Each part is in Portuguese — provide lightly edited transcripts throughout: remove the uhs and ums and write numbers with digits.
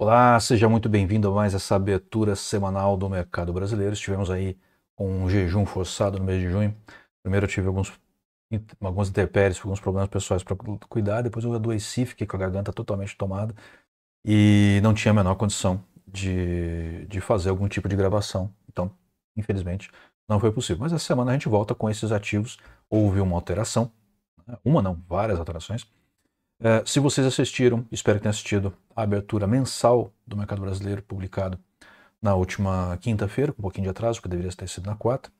Olá, seja muito bem-vindo a mais essa abertura semanal do mercado brasileiro. Estivemos aí com um jejum forçado no mês de junho. Primeiro eu tive algumas intempéries, alguns problemas pessoais para cuidar. Depois eu adoeci, fiquei com a garganta totalmente tomada e não tinha a menor condição de fazer algum tipo de gravação. Então, infelizmente, não foi possível. Mas essa semana a gente volta com esses ativos. Houve uma alteração, né? Uma não, várias alterações. Se vocês assistiram, espero que tenham assistido a abertura mensal do mercado brasileiro, publicado na última quinta-feira, com um pouquinho de atraso, que deveria ter sido na quarta,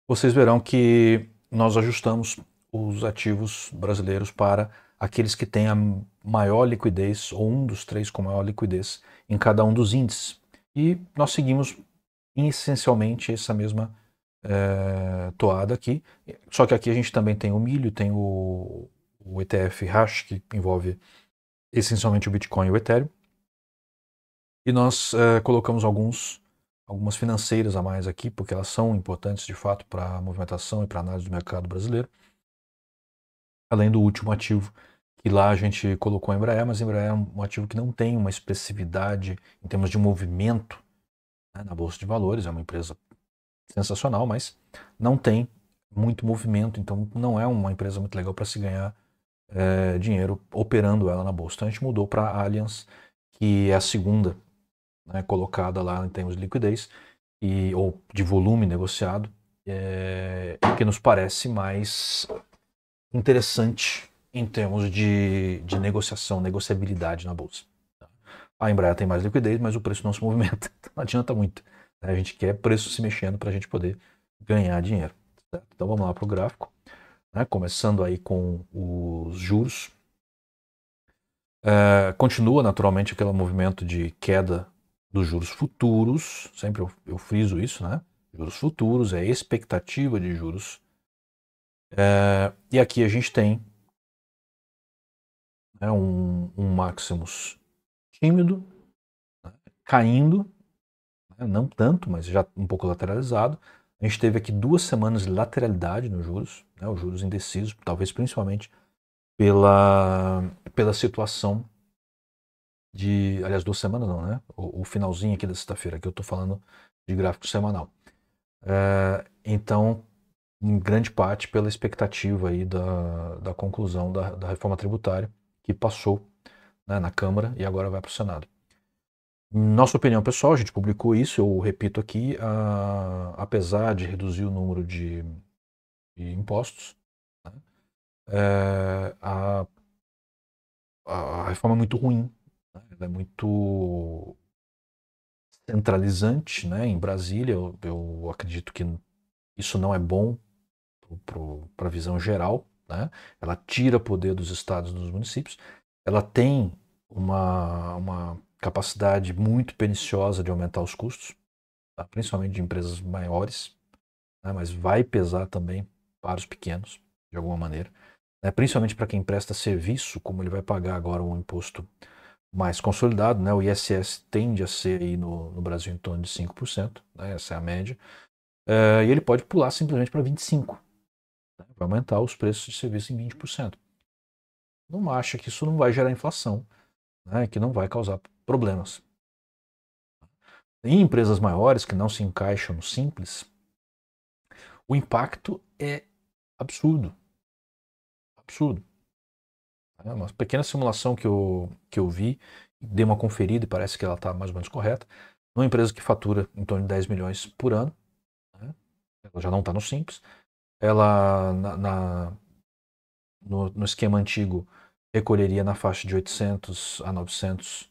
vocês verão que nós ajustamos os ativos brasileiros para aqueles que têm a maior liquidez, ou um dos três com maior liquidez, em cada um dos índices. E nós seguimos essencialmente essa mesma toada aqui, só que aqui a gente também tem o milho, tem o ETF Hash, que envolve essencialmente o Bitcoin e o Ethereum. E nós colocamos algumas financeiras a mais aqui, porque elas são importantes de fato para a movimentação e para a análise do mercado brasileiro. Além do último ativo, que lá a gente colocou a Embraer, mas a Embraer é um ativo que não tem uma expressividade em termos de movimento, né, na Bolsa de Valores. É uma empresa sensacional, mas não tem muito movimento, então não é uma empresa muito legal para se ganhar dinheiro operando ela na bolsa. Então a gente mudou para a Allianz, que é a segunda, né, colocada lá em termos de liquidez ou de volume negociado, que nos parece mais interessante em termos de negociação, negociabilidade na bolsa. A Embraer tem mais liquidez, mas o preço não se movimenta, então não adianta muito, né? A gente quer preço se mexendo para a gente poder ganhar dinheiro. Certo? Então vamos lá para o gráfico, né? Começando aí com os juros. Continua naturalmente aquele movimento de queda dos juros futuros, sempre eu friso isso, né? Juros futuros é a expectativa de juros. E aqui a gente tem, né, um Maximus tímido, né, caindo, né, não tanto, mas já um pouco lateralizado. A gente teve aqui 2 semanas de lateralidade nos juros, né, os juros indecisos, talvez principalmente pela situação aliás, 2 semanas não, né? O finalzinho aqui da sexta-feira, que eu estou falando de gráfico semanal. Então, em grande parte pela expectativa aí da conclusão da reforma tributária, que passou, né, na Câmara e agora vai para o Senado. Nossa opinião pessoal, a gente publicou isso, eu repito aqui, apesar de reduzir o número de impostos, né, a reforma é muito ruim, né, ela é muito centralizante, né, em Brasília. Eu acredito que isso não é bom para a visão geral, né? Ela tira poder dos estados e dos municípios. Ela tem uma capacidade muito perniciosa de aumentar os custos, tá? Principalmente de empresas maiores, né? Mas vai pesar também para os pequenos, de alguma maneira, né? Principalmente para quem presta serviço, como ele vai pagar agora um imposto mais consolidado, né? O ISS tende a ser aí no Brasil em torno de 5%, né? Essa é a média. E ele pode pular simplesmente para 25%, né? Vai aumentar os preços de serviço em 20%. Não acha que isso não vai gerar inflação, né? Que não vai causar problemas. Em empresas maiores que não se encaixam no simples, o impacto é absurdo. Absurdo. É uma pequena simulação que eu vi, dei uma conferida e parece que ela está mais ou menos correta. Uma empresa que fatura em torno de 10 milhões por ano, né? Ela já não está no simples. Ela, no esquema antigo, recolheria na faixa de 800 a 900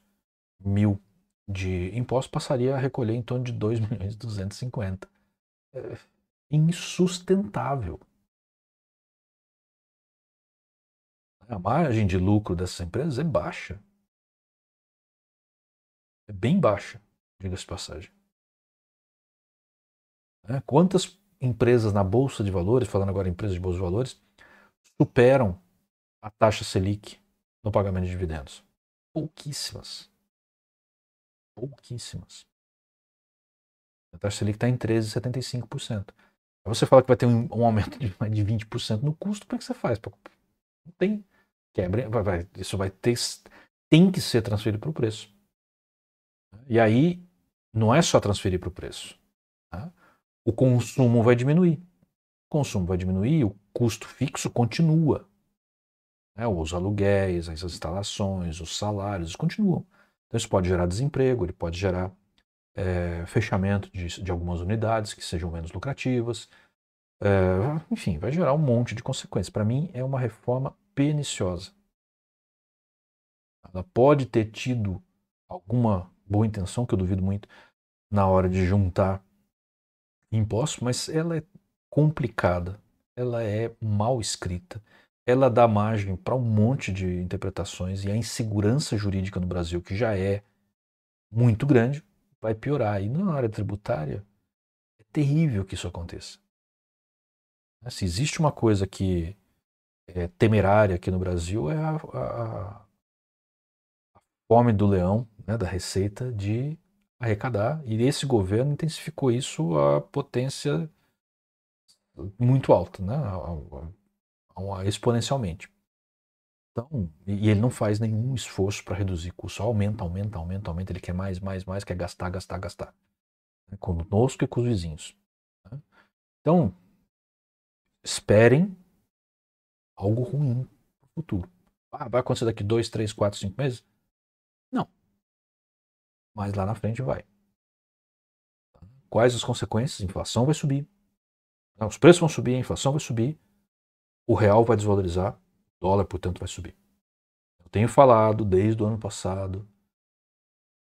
mil de impostos, passaria a recolher em torno de 2 milhões e 250. É insustentável. A margem de lucro dessas empresas é baixa. É bem baixa, diga-se de passagem. Quantas empresas na Bolsa de Valores, falando agora em empresas de Bolsa de Valores, superam a taxa Selic no pagamento de dividendos? Pouquíssimas. Pouquíssimas. A taxa Selic está em 13,75%. Aí você fala que vai ter um aumento de mais de 20% no custo, como é que você faz? Não tem quebra. Isso vai ter tem que ser transferido para o preço. E aí, não é só transferir para o preço. Tá? O consumo vai diminuir. O consumo vai diminuir, o custo fixo continua. Né? Os aluguéis, as instalações, os salários continuam. Então isso pode gerar desemprego, ele pode gerar fechamento de algumas unidades que sejam menos lucrativas. Enfim, vai gerar um monte de consequências. Para mim, é uma reforma perniciosa. Ela pode ter tido alguma boa intenção, que eu duvido muito, na hora de juntar impostos, mas ela é complicada, ela é mal escrita, ela dá margem para um monte de interpretações e a insegurança jurídica no Brasil, que já é muito grande, vai piorar. E na área tributária, é terrível que isso aconteça. Se existe uma coisa que é temerária aqui no Brasil, é a fome do leão, né, da Receita, de arrecadar. E esse governo intensificou isso a potência muito alta, né, exponencialmente. Então, e ele não faz nenhum esforço para reduzir custo, só aumenta, aumenta, aumenta, aumenta. Ele quer mais, mais, mais, quer gastar, gastar, gastar. Né, conosco e com os vizinhos. Né? Então, esperem algo ruim no futuro. Vai acontecer daqui 2, 3, 4, 5 meses? Não. Mas lá na frente vai. Quais as consequências? A inflação vai subir. Os preços vão subir, a inflação vai subir. O real vai desvalorizar. O dólar, portanto, vai subir. Eu tenho falado desde o ano passado.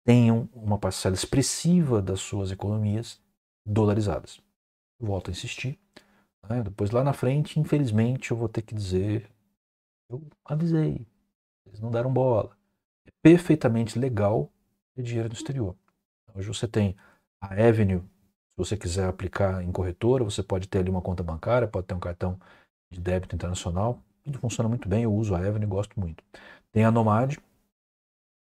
Tenham uma parcela expressiva das suas economias dolarizadas. Volto a insistir. Né? Depois lá na frente, infelizmente, eu vou ter que dizer, eu avisei, eles não deram bola. É perfeitamente legal ter dinheiro no exterior. Hoje você tem a Avenue, se você quiser aplicar em corretora, você pode ter ali uma conta bancária, pode ter um cartão de débito internacional, tudo funciona muito bem, eu uso a Avenue e gosto muito. Tem a Nomad,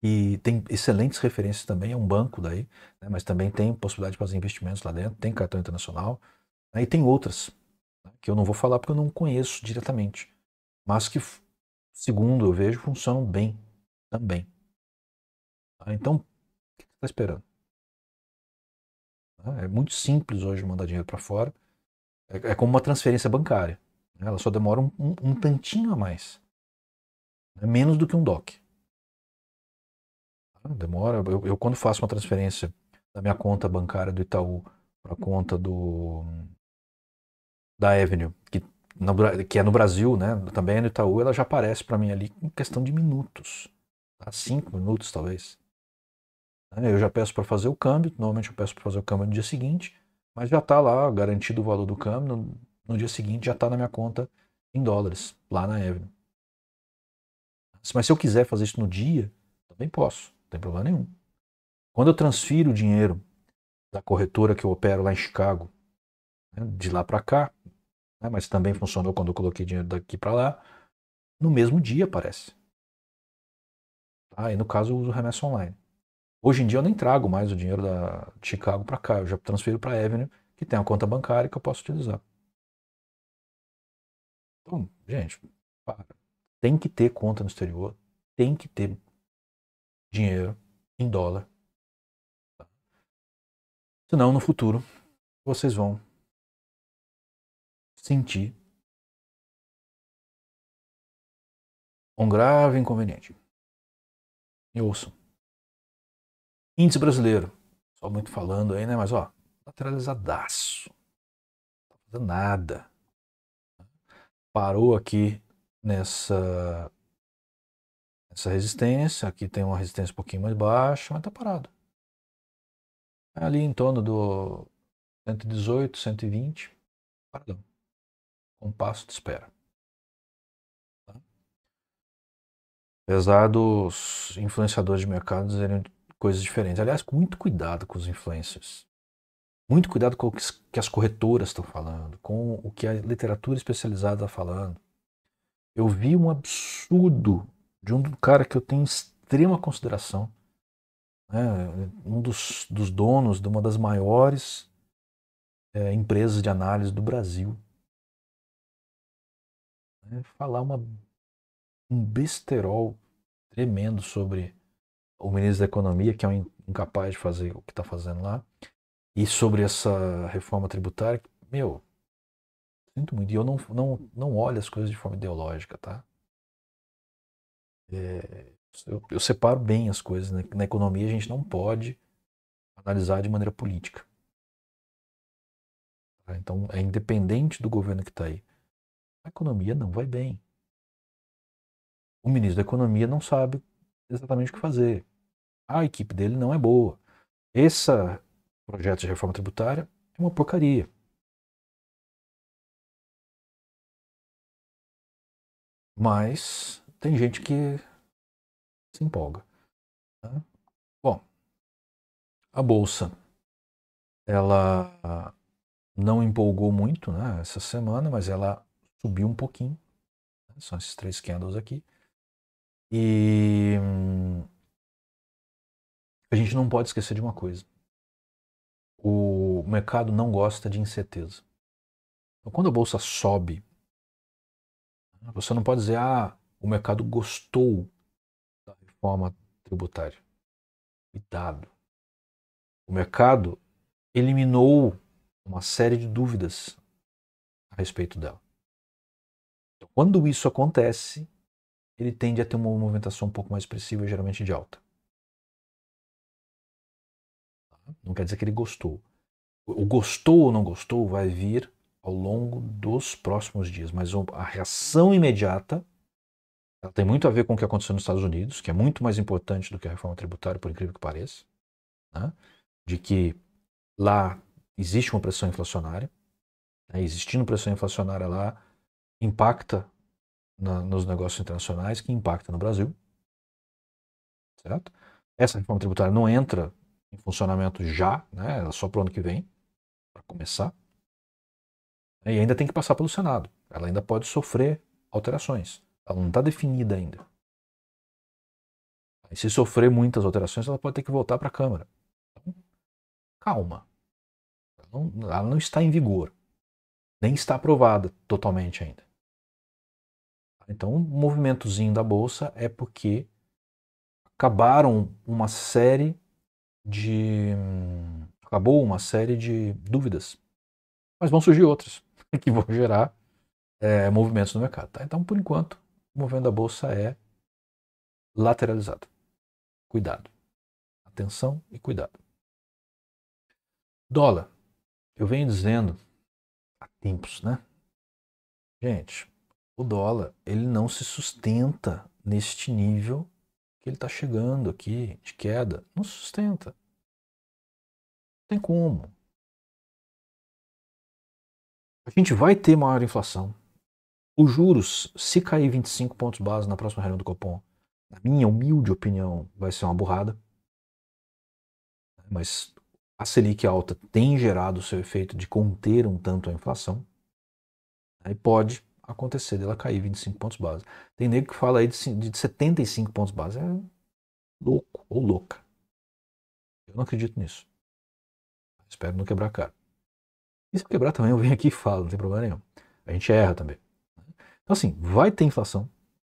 e tem excelentes referências também, é um banco daí, né, mas também tem possibilidade de fazer investimentos lá dentro, tem cartão internacional, né, e tem outras, né, que eu não vou falar porque eu não conheço diretamente, mas que, segundo eu vejo, funcionam bem também. Tá? Então, o que você está esperando? É muito simples hoje mandar dinheiro para fora, é como uma transferência bancária, né, ela só demora um tantinho a mais, né, menos do que um DOC. Demora. Eu quando faço uma transferência da minha conta bancária do Itaú para a conta da Avenue, que é no Brasil, né? Também é no Itaú, ela já aparece para mim ali em questão de minutos. Tá? 5 minutos, talvez. Eu já peço para fazer o câmbio, normalmente eu peço para fazer o câmbio no dia seguinte, mas já está lá garantido o valor do câmbio, no dia seguinte já está na minha conta em dólares, lá na Avenue. Mas se eu quiser fazer isso no dia, também posso, não tem problema nenhum. Quando eu transfiro o dinheiro da corretora que eu opero lá em Chicago, né, de lá para cá, né, mas também funcionou quando eu coloquei dinheiro daqui para lá, no mesmo dia aparece. Tá? E no caso eu uso remessa online. Hoje em dia eu nem trago mais o dinheiro de Chicago para cá, eu já transfiro para a Avenue, que tem a conta bancária que eu posso utilizar. Então, gente, para. Tem que ter conta no exterior, tem que ter dinheiro em dólar. Tá? Senão, no futuro, vocês vão sentir um grave inconveniente. E ouçam. Índice brasileiro. Só muito falando aí, né? Mas ó, lateralizadaço. Não tá fazendo nada. Parou aqui nessa resistência. Aqui tem uma resistência um pouquinho mais baixa, mas tá parado. É ali em torno do 118, 120. Paradão. Com passo de espera. Tá? Apesar dos influenciadores de mercado dizerem coisas diferentes. Aliás, muito cuidado com os influencers. Muito cuidado com o que as corretoras estão falando, com o que a literatura especializada está falando. Eu vi um absurdo de um cara que eu tenho extrema consideração, né, um dos donos de uma das maiores empresas de análise do Brasil, né, falar um besterol tremendo sobre o ministro da Economia, que é um incapaz de fazer o que está fazendo lá, e sobre essa reforma tributária. Meu, sinto muito. E eu não olho as coisas de forma ideológica, tá? Eu separo bem as coisas. Né? Na economia a gente não pode analisar de maneira política. Tá? Então é independente do governo que está aí. A economia não vai bem. O ministro da Economia não sabe exatamente o que fazer. A equipe dele não é boa. Esse projeto de reforma tributária é uma porcaria. Mas tem gente que se empolga. Né? Bom, a Bolsa, ela não empolgou muito, né, essa semana, mas ela subiu um pouquinho. Né? São esses 3 candles aqui. E a gente não pode esquecer de uma coisa. O mercado não gosta de incerteza. Então, quando a Bolsa sobe, você não pode dizer, o mercado gostou da reforma tributária. Cuidado. O mercado eliminou uma série de dúvidas a respeito dela. Então, quando isso acontece, ele tende a ter uma movimentação um pouco mais expressiva, geralmente de alta. Não quer dizer que ele gostou. O gostou ou não gostou vai vir ao longo dos próximos dias, mas a reação imediata ela tem muito a ver com o que aconteceu nos Estados Unidos, que é muito mais importante do que a reforma tributária, por incrível que pareça, né? De que lá existe uma pressão inflacionária, né? Existindo pressão inflacionária lá, impacta nos negócios internacionais, que impacta no Brasil, certo? Essa reforma tributária não entra em funcionamento já, né? Ela só para o ano que vem, para começar, e ainda tem que passar pelo Senado. Ela ainda pode sofrer alterações. Ela não está definida ainda. E se sofrer muitas alterações, ela pode ter que voltar para a Câmara. Então, calma. Ela não está em vigor. Nem está aprovada totalmente ainda. Então, o movimentozinho da Bolsa é porque acabaram uma série de. Acabou uma série de dúvidas. Mas vão surgir outras que vão gerar movimentos no mercado. Tá? Então, por enquanto, o movimento da Bolsa é lateralizado. Cuidado. Atenção e cuidado. Dólar. Eu venho dizendo há tempos, né? Gente, o dólar ele não se sustenta neste nível que ele está chegando aqui de queda. Não se sustenta. Não tem como. A gente vai ter maior inflação. Os juros, se cair 25 pontos base na próxima reunião do Copom, na minha humilde opinião, vai ser uma burrada. Mas a Selic alta tem gerado o seu efeito de conter um tanto a inflação. Aí pode acontecer dela cair 25 pontos base. Tem nego que fala aí de 75 pontos base. É louco ou louca. Eu não acredito nisso. Espero não quebrar a cara. E se eu quebrar também, eu venho aqui e falo, não tem problema nenhum. A gente erra também. Então, assim, vai ter inflação.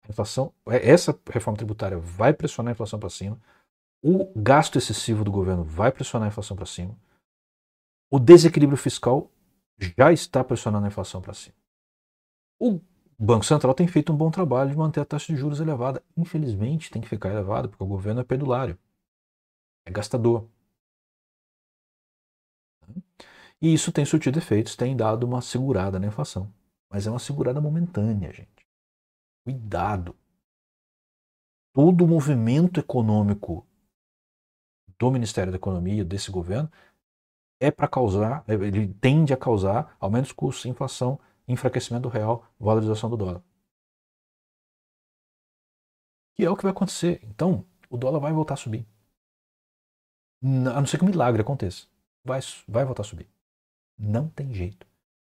A inflação, essa reforma tributária vai pressionar a inflação para cima. O gasto excessivo do governo vai pressionar a inflação para cima. O desequilíbrio fiscal já está pressionando a inflação para cima. O Banco Central tem feito um bom trabalho de manter a taxa de juros elevada. Infelizmente, tem que ficar elevada, porque o governo é pedulário, é gastador. E isso tem surtido efeitos, tem dado uma segurada na inflação. Mas é uma segurada momentânea, gente. Cuidado. Todo o movimento econômico do Ministério da Economia, desse governo, é para causar, ele tende a causar aumentos de custos, inflação, enfraquecimento do real, valorização do dólar. Que é o que vai acontecer. Então, o dólar vai voltar a subir. A não ser que um milagre aconteça. Vai voltar a subir. Não tem jeito.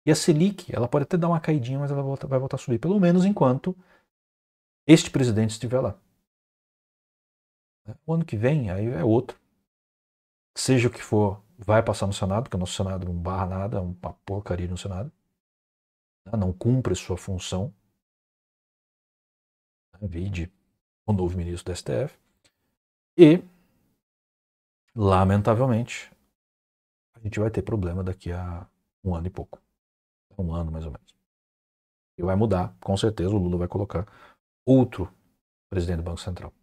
E a Selic, ela pode até dar uma caidinha, mas ela vai voltar a subir. Pelo menos enquanto este presidente estiver lá. O ano que vem, aí é outro. Seja o que for, vai passar no Senado, porque o nosso Senado não barra nada, é uma porcaria no Senado. Não cumpre sua função. Vide o novo ministro do STF. E, lamentavelmente, a gente vai ter problema daqui a um ano e pouco. Um ano, mais ou menos. E vai mudar, com certeza, o Lula vai colocar outro presidente do Banco Central.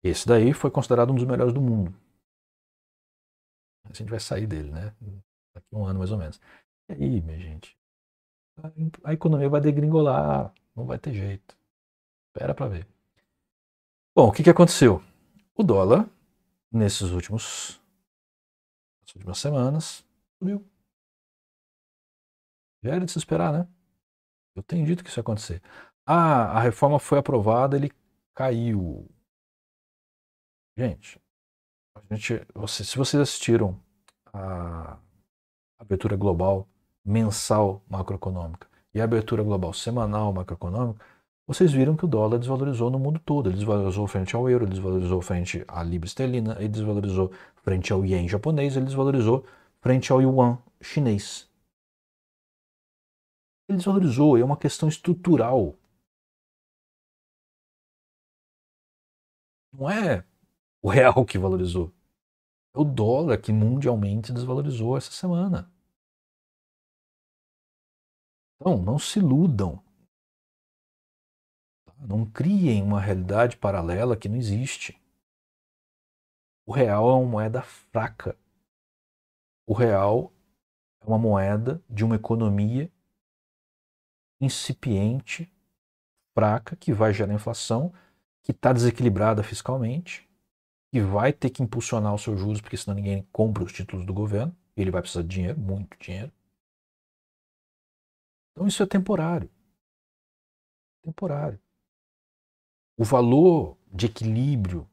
Esse daí foi considerado um dos melhores do mundo. A gente vai sair dele, né? Daqui a um ano, mais ou menos. E aí, minha gente? A economia vai degringolar, não vai ter jeito. Espera pra ver. Bom, o que aconteceu? O dólar, nessas últimas semanas, subiu. Já era de se esperar, né? Eu tenho dito que isso ia acontecer. Ah, a reforma foi aprovada, ele caiu. Gente, se vocês assistiram a abertura global mensal macroeconômica e a abertura global semanal macroeconômica, vocês viram que o dólar desvalorizou no mundo todo. Ele desvalorizou frente ao euro, ele desvalorizou frente à libra esterlina, ele desvalorizou frente ao ien japonês, ele desvalorizou frente ao yuan chinês. Ele desvalorizou, é uma questão estrutural. Não é o real que valorizou. É o dólar que mundialmente desvalorizou essa semana. Então, não se iludam. Não criem uma realidade paralela que não existe. O real é uma moeda fraca. O real é uma moeda de uma economia incipiente, fraca, que vai gerar inflação, que está desequilibrada fiscalmente, que vai ter que impulsionar os seus juros, porque senão ninguém compra os títulos do governo, e ele vai precisar de dinheiro, muito dinheiro. Então isso é temporário. Temporário. O valor de equilíbrio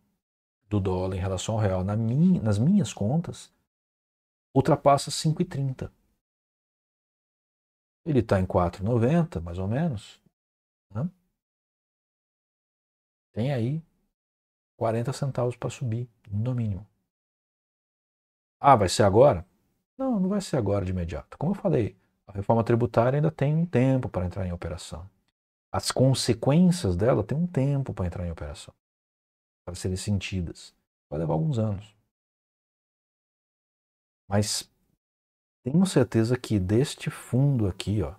do dólar em relação ao real nas minhas contas ultrapassa 5,30. Ele está em 4,90, mais ou menos. Né? Tem aí 40 centavos para subir, no mínimo. Ah, vai ser agora? Não, não vai ser agora de imediato. Como eu falei, a reforma tributária ainda tem um tempo para entrar em operação. As consequências dela têm um tempo para entrar em operação, para serem sentidas. Vai levar alguns anos. Mas tenho certeza que deste fundo aqui, ó,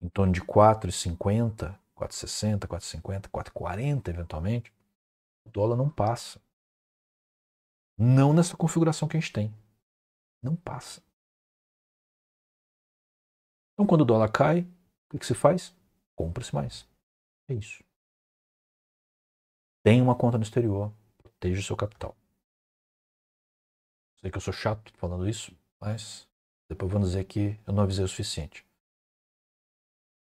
em torno de 4,50, 4,60, 4,50, 4,40 eventualmente, o dólar não passa. Não nessa configuração que a gente tem. Não passa. Então, quando o dólar cai, o que se faz? Compra-se mais. É isso. Tenha uma conta no exterior. Proteja o seu capital. Sei que eu sou chato falando isso, mas depois vão dizer que eu não avisei o suficiente.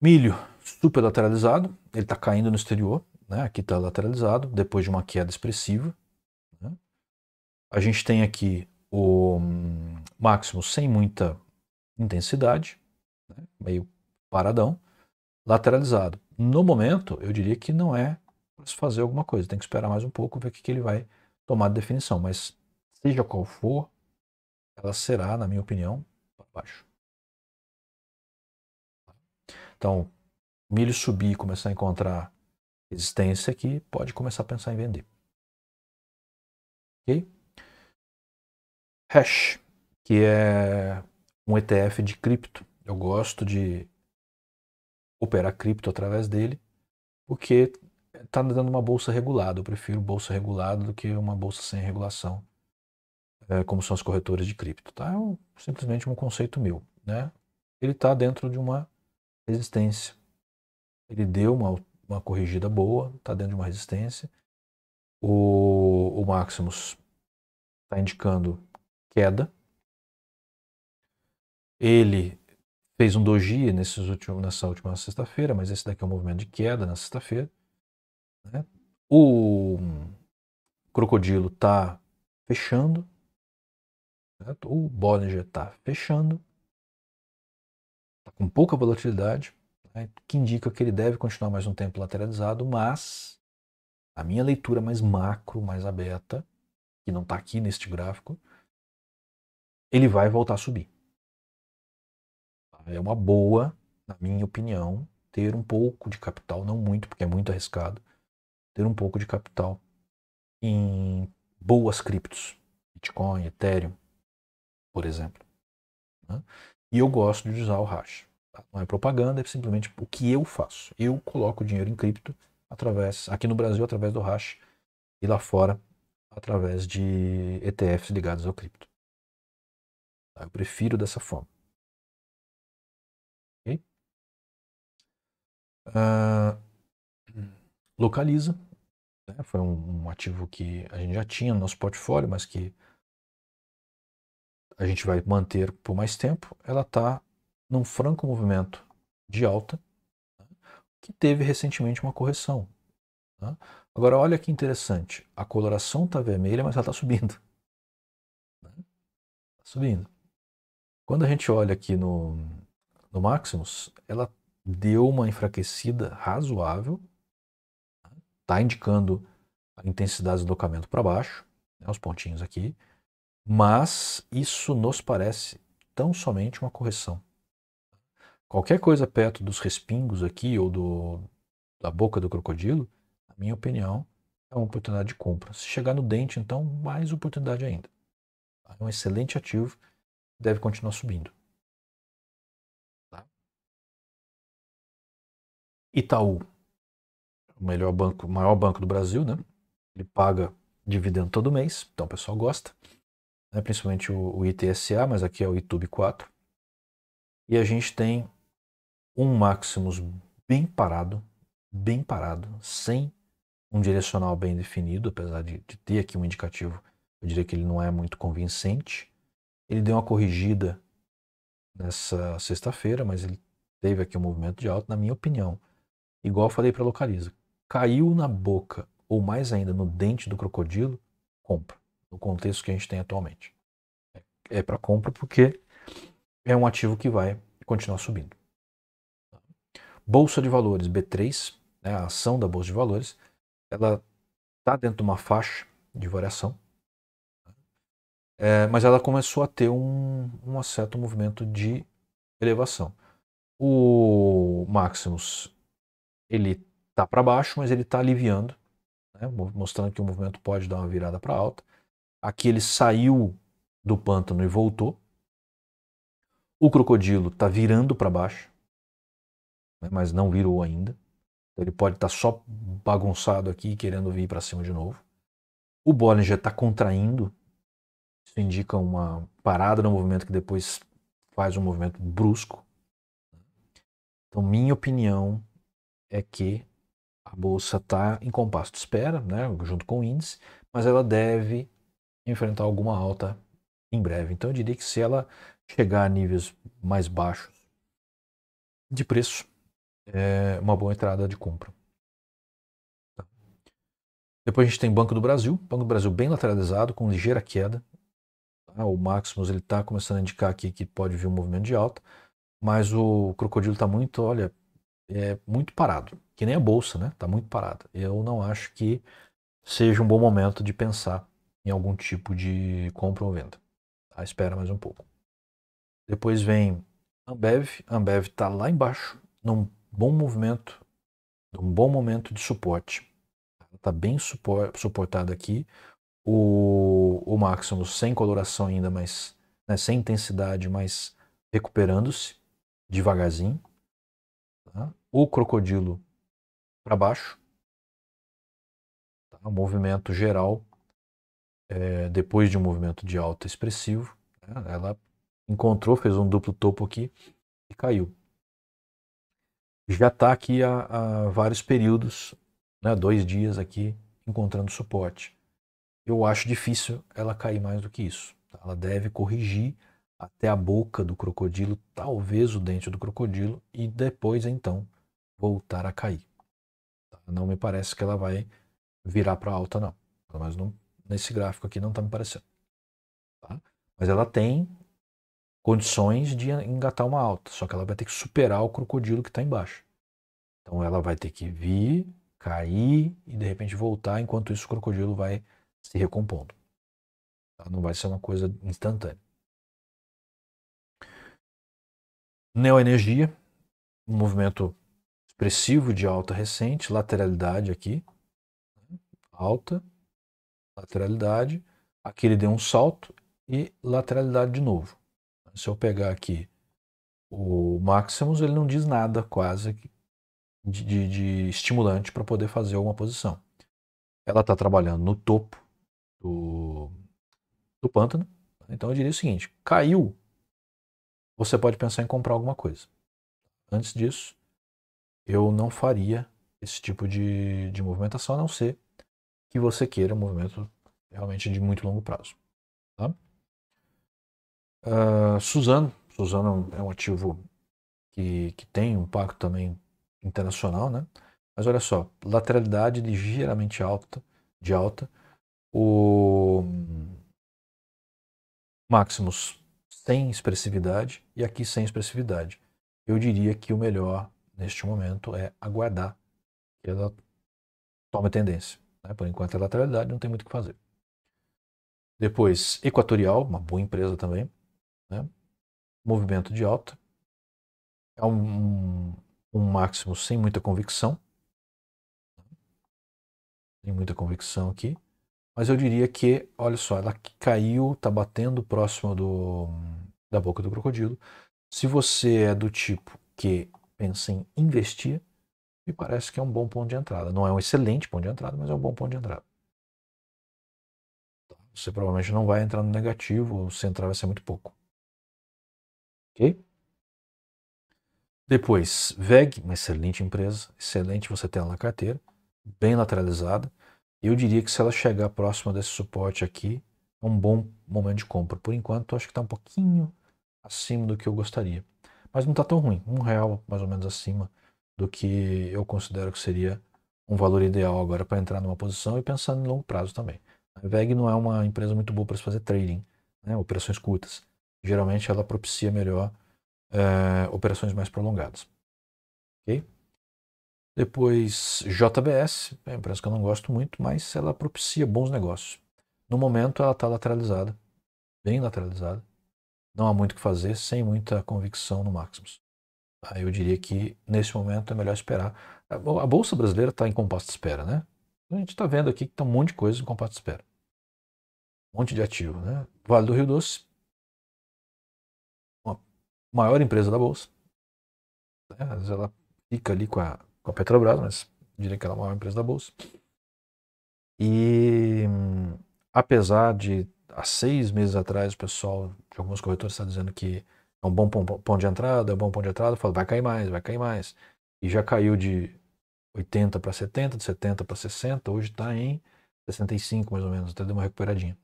Milho super lateralizado. Ele está caindo no exterior. Né? Aqui está lateralizado, depois de uma queda expressiva. Né? A gente tem aqui o máximo sem muita intensidade, né? Meio paradão, lateralizado. No momento, eu diria que não é para se fazer alguma coisa, tem que esperar mais um pouco, ver o que ele vai tomar de definição, mas seja qual for, ela será, na minha opinião, para baixo. Então, milho subir e começar a encontrar resistência aqui, pode começar a pensar em vender. Ok? Hash, que é um ETF de cripto. Eu gosto de operar cripto através dele, porque está dando uma bolsa regulada. Eu prefiro bolsa regulada do que uma bolsa sem regulação, como são as corretoras de cripto. Tá? É simplesmente um conceito meu. Né? Ele está dentro de uma resistência. Ele deu uma corrigida boa, está dentro de uma resistência. O Maximus está indicando queda. Ele fez um doji nessa última sexta-feira, mas esse daqui é um movimento de queda na sexta-feira. Né? O Crocodilo está fechando. Certo? O Bollinger está fechando. Está com pouca volatilidade, né? Que indica que ele deve continuar mais um tempo lateralizado, mas a minha leitura mais macro, mais aberta, que não está aqui neste gráfico, ele vai voltar a subir. É uma boa, na minha opinião, ter um pouco de capital, não muito, porque é muito arriscado, ter um pouco de capital em boas criptos, Bitcoin, Ethereum, por exemplo, né? E eu gosto de usar o hash. Tá? Não é propaganda, é simplesmente o que eu faço. Eu coloco dinheiro em cripto aqui no Brasil através do hash e lá fora através de ETFs ligados ao cripto. Tá? Eu prefiro dessa forma. Okay? Localiza, né? Foi um ativo que a gente já tinha no nosso portfólio, mas que a gente vai manter por mais tempo. Ela está num franco movimento de alta, né? Que teve recentemente uma correção. Tá? Agora, olha que interessante. A coloração está vermelha, mas ela está subindo. Né? Tá subindo. Quando a gente olha aqui no Maximus, ela deu uma enfraquecida razoável. Está indicando a intensidade de deslocamento para baixo, né, os pontinhos aqui. Mas isso nos parece tão somente uma correção. Qualquer coisa perto dos respingos aqui ou da boca do crocodilo, na minha opinião, é uma oportunidade de compra. Se chegar no dente, então, mais oportunidade ainda. É um excelente ativo, deve continuar subindo. Tá? Itaú, o maior banco do Brasil, né? Ele paga dividendo todo mês, então o pessoal gosta, né? Principalmente o ITSA, mas aqui é o ITUB 4. E a gente tem um Maximus bem parado, sem um direcional bem definido, apesar de ter aqui um indicativo, eu diria que ele não é muito convincente. Ele deu uma corrigida nessa sexta-feira, mas ele teve aqui um movimento de alta, na minha opinião. Igual eu falei para Localiza, caiu na boca, ou mais ainda no dente do crocodilo, compra, no contexto que a gente tem atualmente. É para compra porque é um ativo que vai continuar subindo. Bolsa de Valores B3, né, a ação da Bolsa de Valores, ela está dentro de uma faixa de variação, mas ela começou a ter um certo movimento de elevação. O Maximus, ele está para baixo, mas ele está aliviando, né, mostrando que o movimento pode dar uma virada para alta. Aqui ele saiu do pântano e voltou. O crocodilo está virando para baixo, né, mas não virou ainda. Então ele pode estar só bagunçado aqui, querendo vir para cima de novo. O Bollinger está contraindo. Isso indica uma parada no movimento que depois faz um movimento brusco. Então, minha opinião é que a bolsa está em compasso de espera, né, junto com o índice, mas ela deve enfrentar alguma alta em breve. Então, eu diria que se ela chegar a níveis mais baixos de preço, é uma boa entrada de compra. Depois a gente tem Banco do Brasil bem lateralizado, com ligeira queda. O Maximus está começando a indicar aqui que pode vir um movimento de alta, mas o crocodilo está muito, olha, muito parado, que nem a bolsa, né? Está muito parada. Eu não acho que seja um bom momento de pensar em algum tipo de compra ou venda. Tá? Espera mais um pouco. Depois vem Ambev está lá embaixo, num bom movimento, num bom momento de suporte. Está bem suportada aqui. O Maximus sem coloração ainda, mas né, sem intensidade, mas recuperando-se devagarzinho. Tá? O crocodilo para baixo. Tá? O movimento geral, depois de um movimento de alta expressivo, né, ela encontrou, fez um duplo topo aqui e caiu. Já está aqui há vários períodos, né, 2 dias aqui, encontrando suporte. Eu acho difícil ela cair mais do que isso. Tá? Ela deve corrigir até a boca do crocodilo, talvez o dente do crocodilo, e depois então voltar a cair. Tá? Não me parece que ela vai virar para alta, não. Pelo menos nesse gráfico aqui não está me parecendo. Tá? Mas ela tem condições de engatar uma alta, só que ela vai ter que superar o crocodilo que está embaixo. Então ela vai ter que vir, cair e de repente voltar, enquanto isso o crocodilo vai se recompondo. Tá? Não vai ser uma coisa instantânea. Neoenergia, um movimento expressivo de alta recente, lateralidade aqui. alta, lateralidade, aqui ele deu um salto e lateralidade de novo. Se eu pegar aqui o Maximus, ele não diz nada quase de estimulante para poder fazer alguma posição. Ela está trabalhando no topo do pântano, então eu diria o seguinte, caiu, você pode pensar em comprar alguma coisa. Antes disso, eu não faria esse tipo de movimentação, a não ser que você queira um movimento realmente de muito longo prazo. Tá? Suzano é um ativo que tem um impacto também internacional, né? Mas olha só, lateralidade ligeiramente de alta, o Maximus sem expressividade e aqui sem expressividade. Eu diria que o melhor neste momento é aguardar que ela tome tendência. Né? Por enquanto a lateralidade não tem muito o que fazer. Depois, Equatorial, uma boa empresa também. Né? Movimento de alta. É um máximo sem muita convicção. Tem muita convicção aqui. Mas eu diria que, olha só, ela caiu, está batendo próximo da boca do crocodilo. Se você é do tipo que pensa em investir, me parece que é um bom ponto de entrada. Não é um excelente ponto de entrada, mas é um bom ponto de entrada. Você provavelmente não vai entrar no negativo, se entrar vai ser muito pouco. Ok? Depois, VEG, uma excelente empresa, excelente você ter ela na carteira, bem lateralizada. Eu diria que se ela chegar próxima desse suporte aqui, é um bom momento de compra. Por enquanto, acho que está um pouquinho acima do que eu gostaria. Mas não está tão ruim, R$ 1 mais ou menos acima do que eu considero que seria um valor ideal agora para entrar numa posição e pensando em longo prazo também. A VEG não é uma empresa muito boa para se fazer trading, né, operações curtas. Geralmente ela propicia melhor operações mais prolongadas. Ok? Depois, JBS, é uma empresa que eu não gosto muito, mas ela propicia bons negócios. No momento, ela está lateralizada, bem lateralizada. Não há muito o que fazer, sem muita convicção no Maximus. Aí eu diria que, nesse momento, é melhor esperar. A Bolsa Brasileira está em compasso de espera, né? A gente está vendo aqui que está um monte de coisa em compasso de espera. Um monte de ativo, né? Vale do Rio Doce, uma maior empresa da Bolsa. Né? Às vezes ela fica ali com a Petrobras, mas eu diria que ela é a maior empresa da Bolsa. E apesar de há 6 meses atrás o pessoal de alguns corretores está dizendo que é um bom ponto de entrada, é um bom ponto de entrada, fala, vai cair mais, vai cair mais. E já caiu de 80 para 70, de 70 para 60, hoje está em 65 mais ou menos, até deu uma recuperadinha.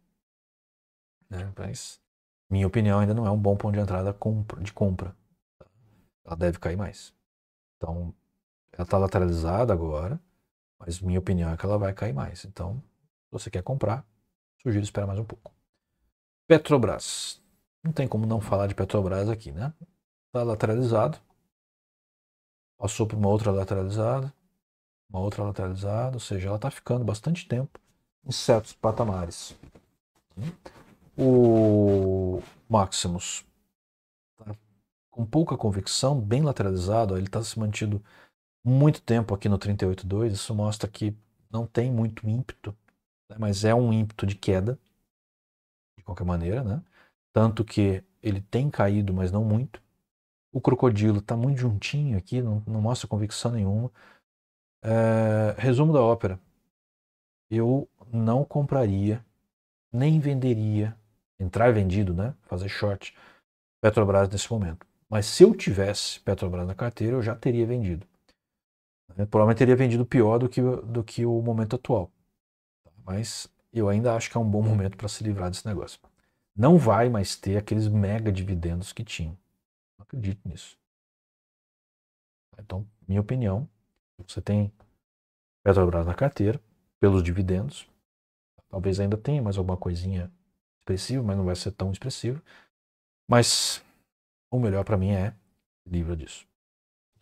Né? Mas, minha opinião, ainda não é um bom ponto de entrada de compra. Ela deve cair mais. Então, ela está lateralizada agora, mas minha opinião é que ela vai cair mais. Então, se você quer comprar, sugiro esperar mais um pouco. Petrobras. Não tem como não falar de Petrobras aqui, né? Está lateralizado. Passou por uma outra lateralizada. Uma outra lateralizada. Ou seja, ela está ficando bastante tempo em certos patamares. O Maximus está com pouca convicção, bem lateralizado. Ele está se mantido muito tempo aqui no 38,2. Isso mostra que não tem muito ímpeto, né? Mas é um ímpeto de queda, de qualquer maneira, né? Tanto que ele tem caído, mas não muito. O crocodilo está muito juntinho aqui, não mostra convicção nenhuma. Resumo da ópera. Eu não compraria, nem venderia, entrar vendido, né? Fazer short Petrobras nesse momento. Mas se eu tivesse Petrobras na carteira, eu já teria vendido. Eu provavelmente teria vendido pior do que o momento atual. Mas eu ainda acho que é um bom momento para se livrar desse negócio. Não vai mais ter aqueles mega dividendos que tinham. Não acredito nisso. Então, minha opinião, você tem Petrobras na carteira, pelos dividendos. Talvez ainda tenha mais alguma coisinha expressiva, mas não vai ser tão expressivo. Mas o melhor para mim é livre disso.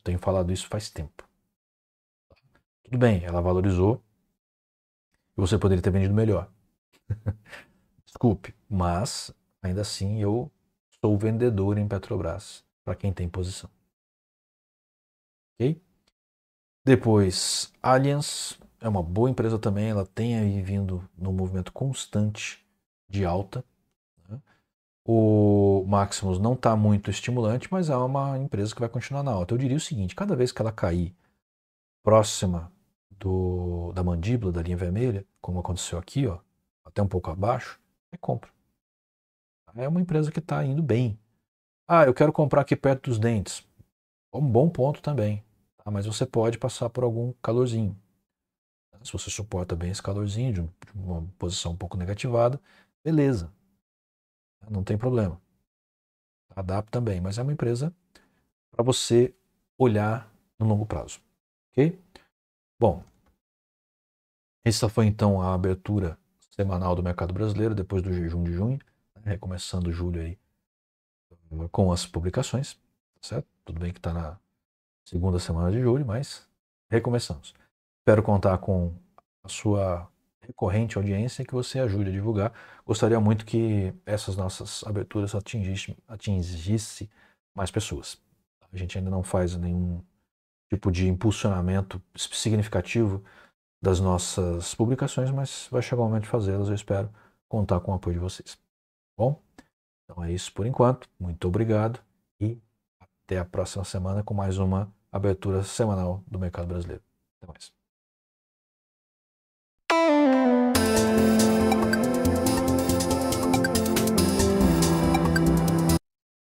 Tenho falado isso faz tempo. Tudo bem, ela valorizou e você poderia ter vendido melhor. Desculpe, mas ainda assim eu sou vendedor em Petrobras para quem tem posição. Ok? Depois, Allianz é uma boa empresa também, ela tem aí vindo num movimento constante de alta, né? O Maximus não está muito estimulante, mas é uma empresa que vai continuar na alta. Eu diria o seguinte, cada vez que ela cair próxima da mandíbula, da linha vermelha, como aconteceu aqui, ó, até um pouco abaixo, é compra. É uma empresa que está indo bem. Ah, eu quero comprar aqui perto dos dentes. É um bom ponto também. Tá? Mas você pode passar por algum calorzinho. Se você suporta bem esse calorzinho de uma posição um pouco negativada, beleza. Não tem problema. Adapta também, mas é uma empresa para você olhar no longo prazo. Ok? Bom, essa foi então a abertura semanal do mercado brasileiro depois do jejum de junho, né? Recomeçando julho aí com as publicações, certo? Tudo bem que está na segunda semana de julho, mas recomeçamos. Espero contar com a sua recorrente audiência e que você ajude a divulgar. Gostaria muito que essas nossas aberturas atingisse mais pessoas. A gente ainda não faz nenhum tipo de impulsionamento significativo das nossas publicações, mas vai chegar o momento de fazê-las. Eu espero contar com o apoio de vocês. Bom, então é isso por enquanto. Muito obrigado e até a próxima semana com mais uma abertura semanal do mercado brasileiro. Até mais.